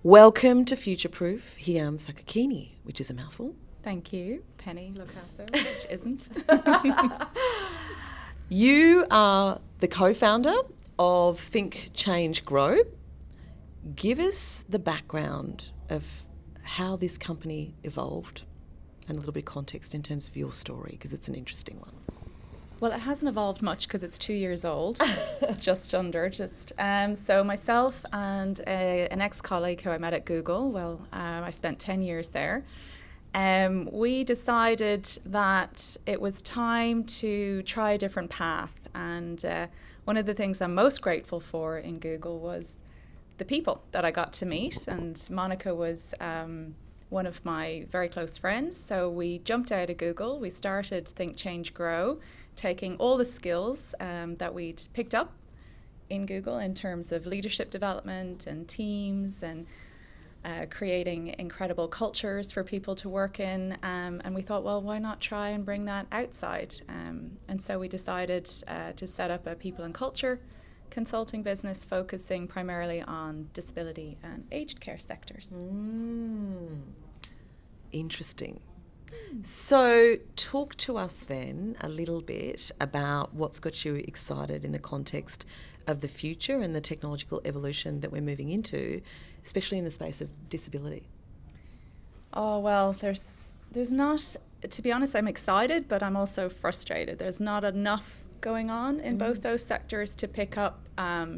Welcome to Future Proof, Hiam Sakakini, which is a mouthful. Thank you, Penny Locasso, which isn't. You are the co-founder of ThinkChangeGrow. Give us the background of how this company evolved and a little bit of context in terms of your story, because it's an interesting one. Well, it hasn't evolved much because it's 2 years old, So myself and an ex-colleague who I met at Google, I spent 10 years there. We decided that it was time to try a different path. And one of the things I'm most grateful for in Google was the people that I got to meet. And Monica was one of my very close friends. So we jumped out of Google. We started ThinkChangeGrow, taking all the skills that we'd picked up in Google in terms of leadership development and teams and creating incredible cultures for people to work in. And we thought, well, why not try and bring that outside? And so we decided to set up a people and culture consulting business focusing primarily on disability and aged care sectors. Interesting. So talk to us then a little bit about what's got you excited in the context of the future and the technological evolution that we're moving into, especially in the space of disability. Oh, well, there's not, to be honest, I'm excited, but I'm also frustrated. There's not enough going on in both those sectors to pick up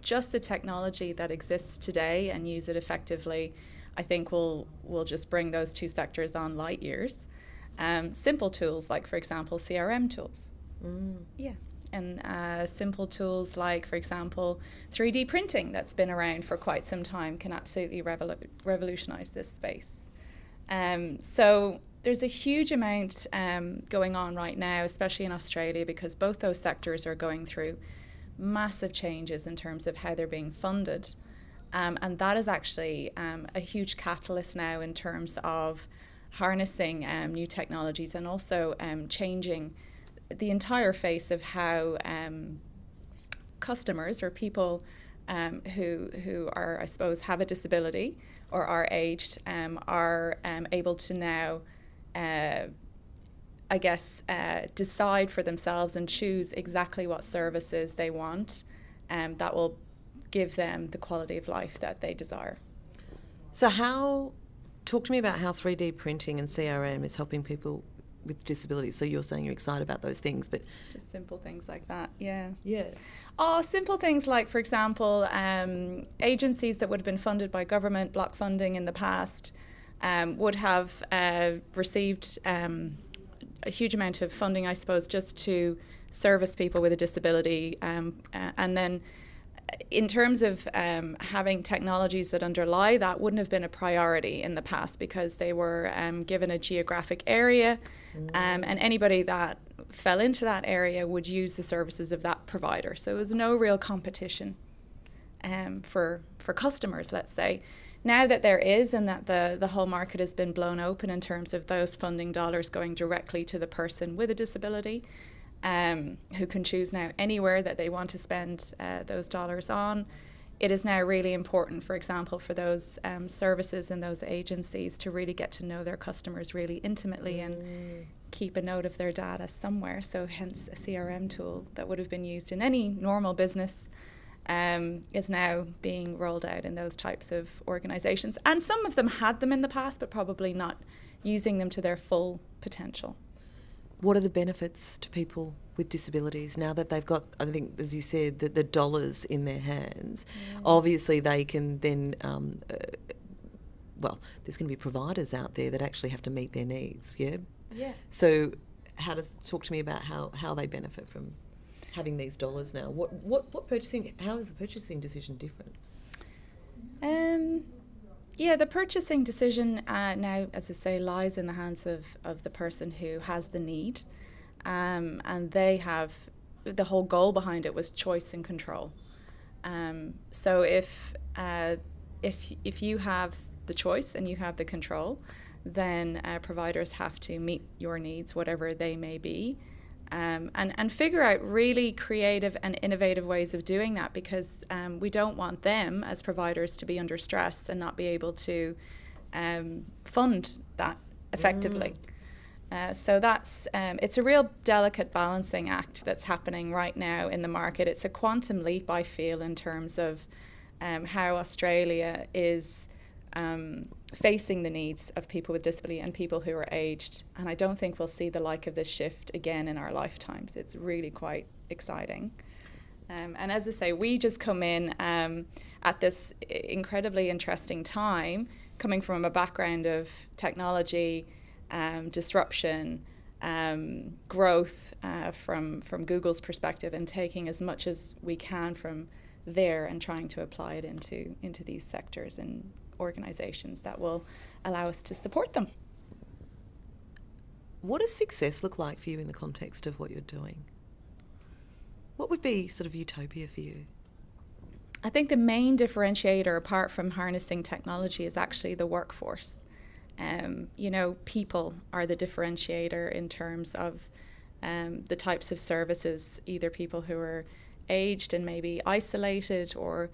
just the technology that exists today and use it effectively. I think we'll just bring those two sectors on light years. Simple tools like, for example, CRM tools. Yeah. And simple tools like, for example, 3D printing that's been around for quite some time can absolutely revolutionize this space. So there's a huge amount going on right now, especially in Australia, because both those sectors are going through massive changes in terms of how they're being funded. And that is actually a huge catalyst now in terms of harnessing new technologies and also changing the entire face of how customers or people who are, I suppose, have a disability or are aged are able to now, decide for themselves and choose exactly what services they want that will give them the quality of life that they desire. So talk to me about how 3D printing and CRM is helping people with disabilities. So you're saying you're excited about those things, but just simple things like that, yeah. Oh, simple things like, for example, agencies that would have been funded by government, block funding in the past, would have received a huge amount of funding, I suppose, just to service people with a disability, and then in terms of having technologies that underlie that wouldn't have been a priority in the past because they were given a geographic area and anybody that fell into that area would use the services of that provider. So there was no real competition for customers, let's say. Now that there is and that the whole market has been blown open in terms of those funding dollars going directly to the person with a disability, who can choose now anywhere that they want to spend those dollars on. It is now really important, for example, for those services and those agencies to really get to know their customers really intimately and keep a note of their data somewhere. So hence a CRM tool that would have been used in any normal business is now being rolled out in those types of organizations. And some of them had them in the past, but probably not using them to their full potential. What are the benefits to people with disabilities now that they've got, I think, as you said, the dollars in their hands? Obviously, they can then, there's going to be providers out there that actually have to meet their needs, yeah? Yeah. So talk to me about how they benefit from having these dollars now. How is the purchasing decision different? The purchasing decision now, as I say, lies in the hands of the person who has the need, and they have the whole goal behind it was choice and control. So if you have the choice and you have the control, then providers have to meet your needs, whatever they may be, and figure out really creative and innovative ways of doing that, because we don't want them as providers to be under stress and not be able to fund that effectively. So that's it's a real delicate balancing act that's happening right now in the market. It's a quantum leap, I feel, in terms of how Australia is facing the needs of people with disability and people who are aged. And I don't think we'll see the like of this shift again in our lifetimes. It's really quite exciting. And as I say, we just come in at this incredibly interesting time, coming from a background of technology, disruption, growth from Google's perspective, and taking as much as we can from there and trying to apply it into these sectors and organisations that will allow us to support them. What does success look like for you in the context of what you're doing? What would be sort of utopia for you? I think the main differentiator, apart from harnessing technology, is actually the workforce. People are the differentiator in terms of the types of services, either people who are aged and maybe isolated, or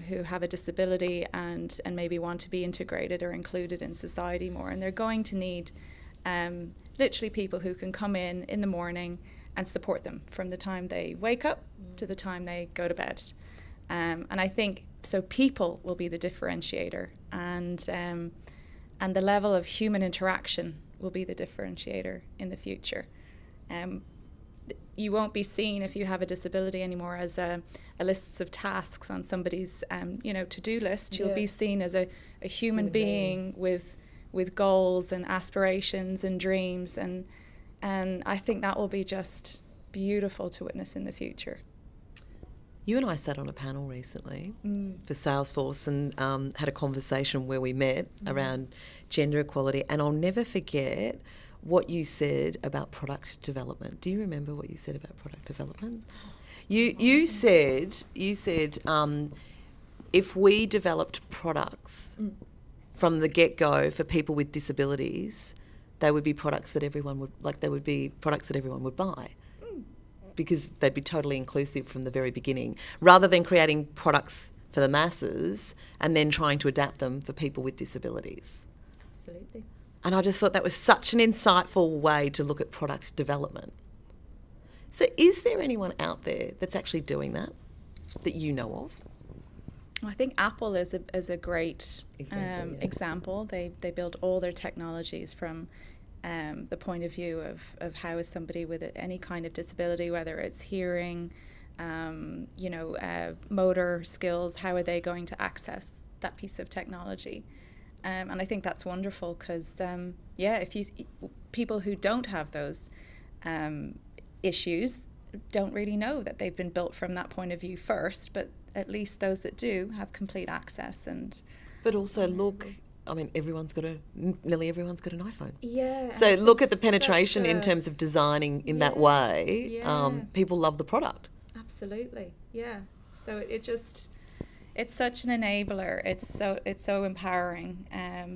who have a disability and maybe want to be integrated or included in society more. And they're going to need literally people who can come in the morning and support them from the time they wake up to the time they go to bed. And I think, so people will be the differentiator, and the level of human interaction will be the differentiator in the future. You won't be seen, if you have a disability anymore, as a list of tasks on somebody's to-do list. You'll be seen as a human being with goals and aspirations and dreams, and I think that will be just beautiful to witness in the future. You and I sat on a panel recently for Salesforce and had a conversation where we met around gender equality, and I'll never forget what you said about product development. Do you remember what you said about product development? You said if we developed products from the get-go for people with disabilities, they would be products that everyone would buy, because they'd be totally inclusive from the very beginning, rather than creating products for the masses and then trying to adapt them for people with disabilities. Absolutely. And I just thought that was such an insightful way to look at product development. So is there anyone out there that's actually doing that you know of? Well, I think Apple is a great example. They build all their technologies from the point of view of how is somebody with any kind of disability, whether it's hearing, motor skills, how are they going to access that piece of technology? And I think that's wonderful, because people who don't have those issues don't really know that they've been built from that point of view first, but at least those that do have complete access. But also nearly everyone's got an iPhone. Yeah. So look at the penetration in terms of designing in that way. Yeah. People love the product. Absolutely. Yeah. So it's such an enabler. It's so empowering.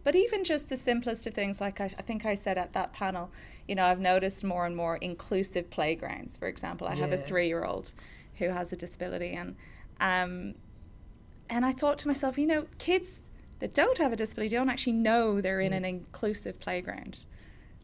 But even just the simplest of things, like I think I said at that panel, I've noticed more and more inclusive playgrounds. For example, I have a 3-year-old who has a disability, and I thought to myself, kids that don't have a disability don't actually know they're in an inclusive playground.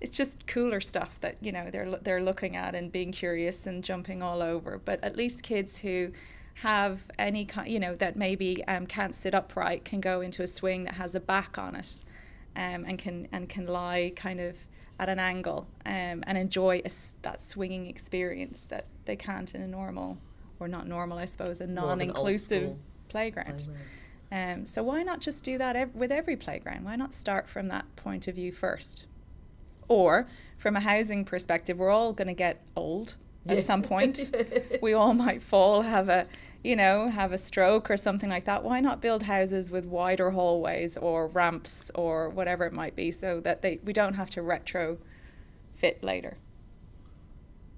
It's just cooler stuff that they're looking at and being curious and jumping all over. But at least kids who have any kind, that maybe can't sit upright, can go into a swing that has a back on it, and can lie kind of at an angle, and enjoy that swinging experience that they can't in a normal, or not normal, I suppose, a non-inclusive playground. So why not just do that with every playground? Why not start from that point of view first? Or from a housing perspective, we're all going to get old at some point. We all might fall, have a stroke or something like that. Why not build houses with wider hallways or ramps or whatever it might be, so that we don't have to retrofit later?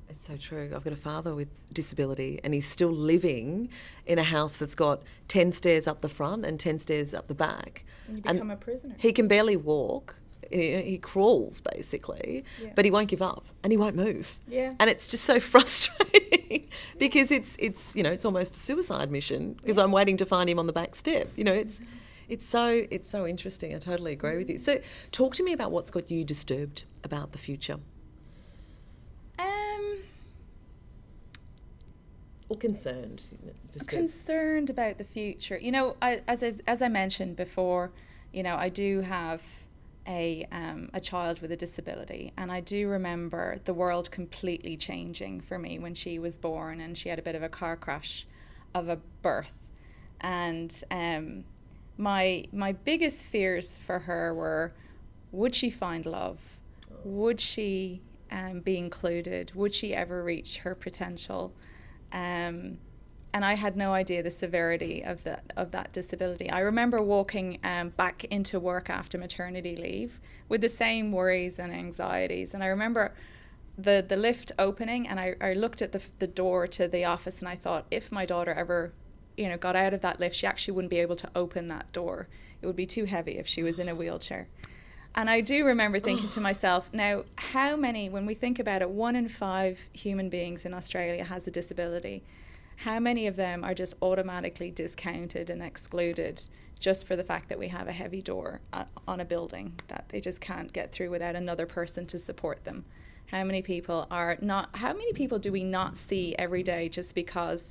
It's so true. I've got a father with disability, and he's still living in a house that's got 10 stairs up the front and 10 stairs up the back. And you become a prisoner. He can barely walk, he crawls basically, Yeah. but he won't give up and he won't move. Yeah. And it's just so frustrating because it's you know, it's almost a suicide mission because I'm waiting to find him on the back step. You know, it's so interesting. I totally agree with you. So talk to me about what's got you disturbed about the future. Or concerned. Concerned about the future. You know, as I mentioned before, you know, I do have a child with a disability, and I do remember the world completely changing for me when she was born, and she had a bit of a car crash of a birth, and my biggest fears for her were, would she find love? Would she be included? Would she ever reach her potential? And I had no idea the severity of that disability. I remember walking back into work after maternity leave with the same worries and anxieties. And I remember the lift opening, and I looked at the door to the office, and I thought, if my daughter ever, you know, got out of that lift, she actually wouldn't be able to open that door. It would be too heavy if she was in a wheelchair. And I do remember thinking to myself, now, how many, when we think about it, 1 in 5 human beings in Australia has a disability. How many of them are just automatically discounted and excluded just for the fact that we have a heavy door on a building that they just can't get through without another person to support them? How many people do we not see every day just because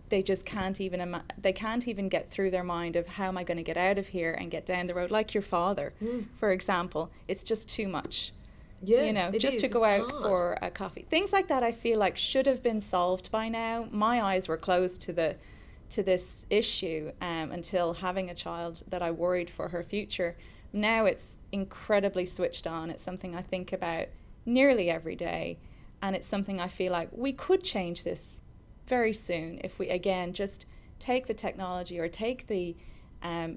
they just can't even get through their mind of, how am I going to get out of here and get down the road? Like your father, for example, it's just too much. Yeah, you know, just to go out for a coffee. Things like that I feel like should have been solved by now. My eyes were closed to this issue until having a child that I worried for her future. Now it's incredibly switched on. It's something I think about nearly every day, and it's something I feel like we could change this very soon if we, again, just take the technology or take the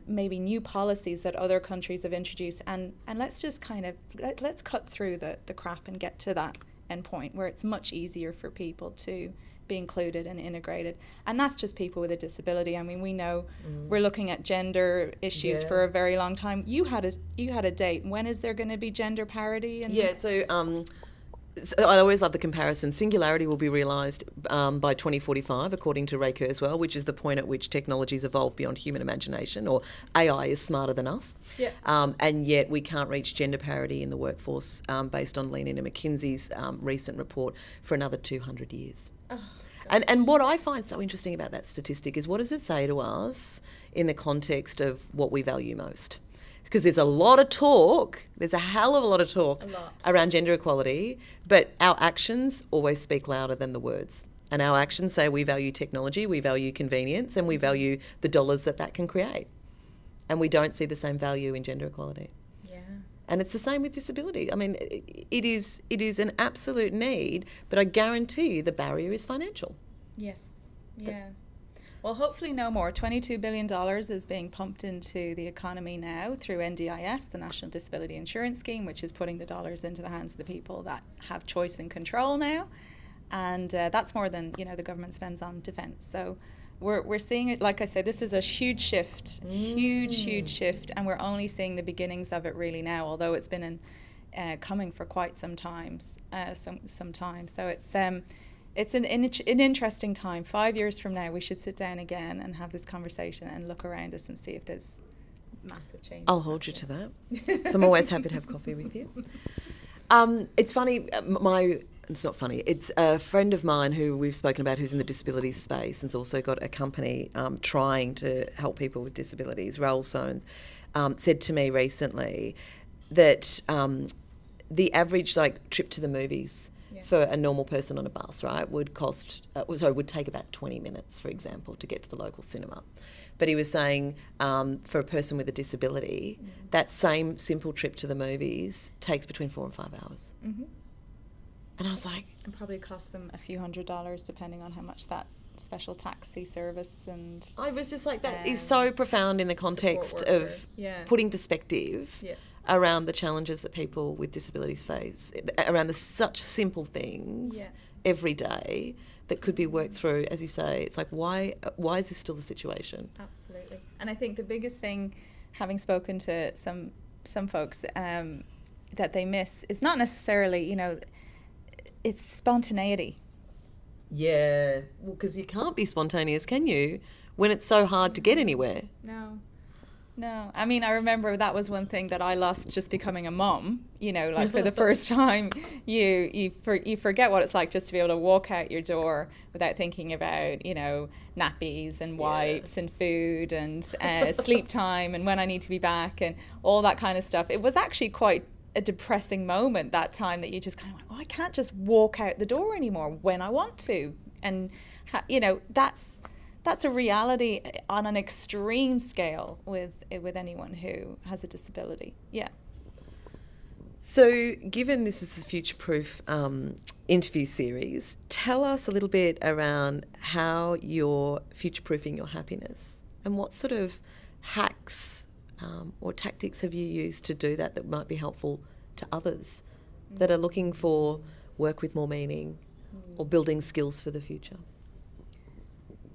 maybe new policies that other countries have introduced, and let's just kind of let's cut through the crap and get to that end point where it's much easier for people to be included and integrated. And that's just people with a disability. I mean, we know we're looking at gender issues for a very long time. You had a date. When is there going to be gender parity? So I always love the comparison. Singularity will be realised by 2045, according to Ray Kurzweil, which is the point at which technologies evolve beyond human imagination, or AI is smarter than us. Yeah. And yet we can't reach gender parity in the workforce based on Lean and McKinsey's recent report for another 200 years. Oh, and what I find so interesting about that statistic is, what does it say to us in the context of what we value most? Because there's a lot of talk, there's a hell of a lot of talk around gender equality, but our actions always speak louder than the words. And our actions say we value technology, we value convenience, and we value the dollars that can create. And we don't see the same value in gender equality. Yeah. And it's the same with disability. I mean, it is an absolute need, but I guarantee you the barrier is financial. Yes. Yeah. Well, hopefully no more. $22 billion is being pumped into the economy now through NDIS, the National Disability Insurance Scheme, which is putting the dollars into the hands of the people that have choice and control now. And that's more than, you know, the government spends on defence. So we're seeing it, like I said, this is a huge shift, huge shift, and we're only seeing the beginnings of it really now, although it's been coming for quite some time. So it's an interesting time. 5 years from now, we should sit down again and have this conversation and look around us and see if there's massive change. I'll hold you to that. So I'm always happy to have coffee with you. It's funny, it's not funny, it's a friend of mine who we've spoken about who's in the disability space and's also got a company trying to help people with disabilities, Raoul Soanes, said to me recently that the average trip to the movies for a normal person on a bus, right, would take about 20 minutes, for example, to get to the local cinema. But he was saying for a person with a disability, that same simple trip to the movies takes between 4 and 5 hours. Mm-hmm. And I was like... It probably costs them a few $100s, depending on how much that special taxi service and... I was just like, that is so profound in the context of putting perspective around the challenges that people with disabilities face, around the such simple things every day that could be worked through. As you say, it's like, why is this still the situation? Absolutely. And I think the biggest thing, having spoken to some some folks that they miss is not necessarily, it's spontaneity. Yeah, well, because you can't be spontaneous, can you, when it's so hard to get anywhere? No. I mean, I remember that was one thing that I lost just becoming a mum. Like for the first time, you forget what it's like just to be able to walk out your door without thinking about, nappies and wipes and food and sleep time and when I need to be back and all that kind of stuff. It was actually quite a depressing moment that time that you just kind of went, I can't just walk out the door anymore when I want to. And, that's a reality on an extreme scale with anyone who has a disability. Yeah. So given this is a future-proof interview series, tell us a little bit around how you're future-proofing your happiness and what sort of hacks or tactics have you used to do that might be helpful to others that are looking for work with more meaning or building skills for the future?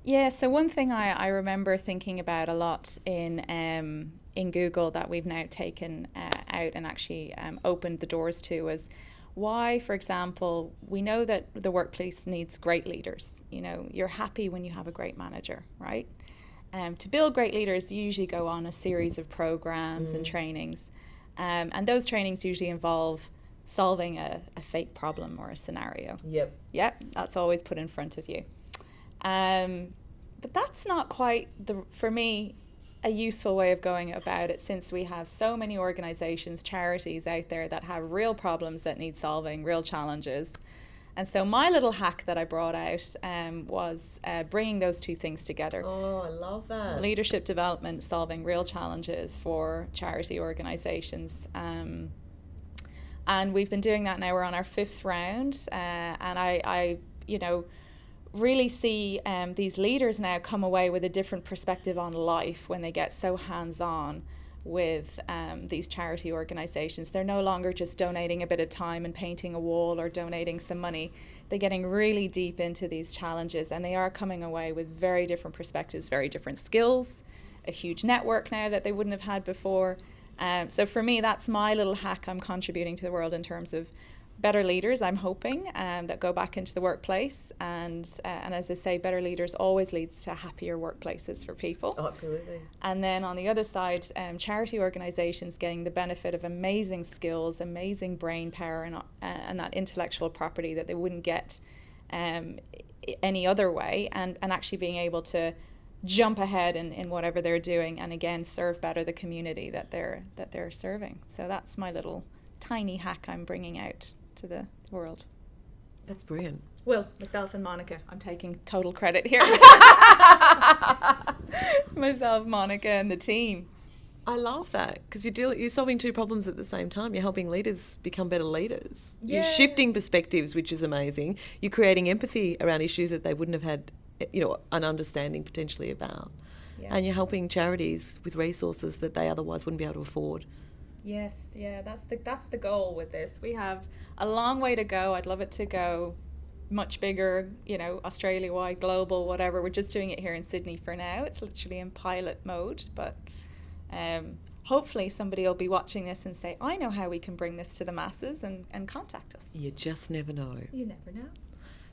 Yeah, so one thing I remember thinking about a lot in Google that we've now taken out and actually opened the doors to was why, for example, we know that the workplace needs great leaders. You're happy when you have a great manager, right? To build great leaders, you usually go on a series of programs and trainings. And those trainings usually involve solving a fake problem or a scenario. Yep, that's always put in front of you. But that's not quite, for me, a useful way of going about it, since we have so many organisations, charities out there that have real problems that need solving, real challenges. And so my little hack that I brought out was bringing those two things together. Oh, I love that. Leadership development, solving real challenges for charity organisations. And we've been doing that now. We're on our 5th round. And I really see these leaders now come away with a different perspective on life when they get so hands-on with these charity organisations. They're no longer just donating a bit of time and painting a wall or donating some money. They're getting really deep into these challenges, and they are coming away with very different perspectives, very different skills, a huge network now that they wouldn't have had before. So for me, that's my little hack I'm contributing to the world in terms of better leaders, I'm hoping, that go back into the workplace. And as I say, better leaders always leads to happier workplaces for people. Oh, absolutely. And then on the other side, charity organisations getting the benefit of amazing skills, amazing brain power, and that intellectual property that they wouldn't get any other way, and actually being able to jump ahead in whatever they're doing, and again serve better the community that they're serving. So that's my little tiny hack I'm bringing out to the world. That's brilliant. Well, myself and Monica, I'm taking total credit here. Myself, Monica, and the team. I love that, because you're solving two problems at the same time. You're helping leaders become better leaders. Yeah. You're shifting perspectives, which is amazing. You're creating empathy around issues that they wouldn't have had, an understanding potentially about. Yeah. And you're helping charities with resources that they otherwise wouldn't be able to afford. Yes, yeah, that's the goal with this. We have a long way to go. I'd love it to go much bigger, Australia-wide, global, whatever. We're just doing it here in Sydney for now. It's literally in pilot mode, but hopefully somebody will be watching this and say, I know how we can bring this to the masses, and contact us. You just never know. You never know.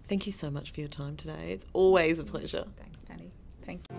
Thank you so much for your time today. It's always a pleasure. Thanks, Penny. Thank you.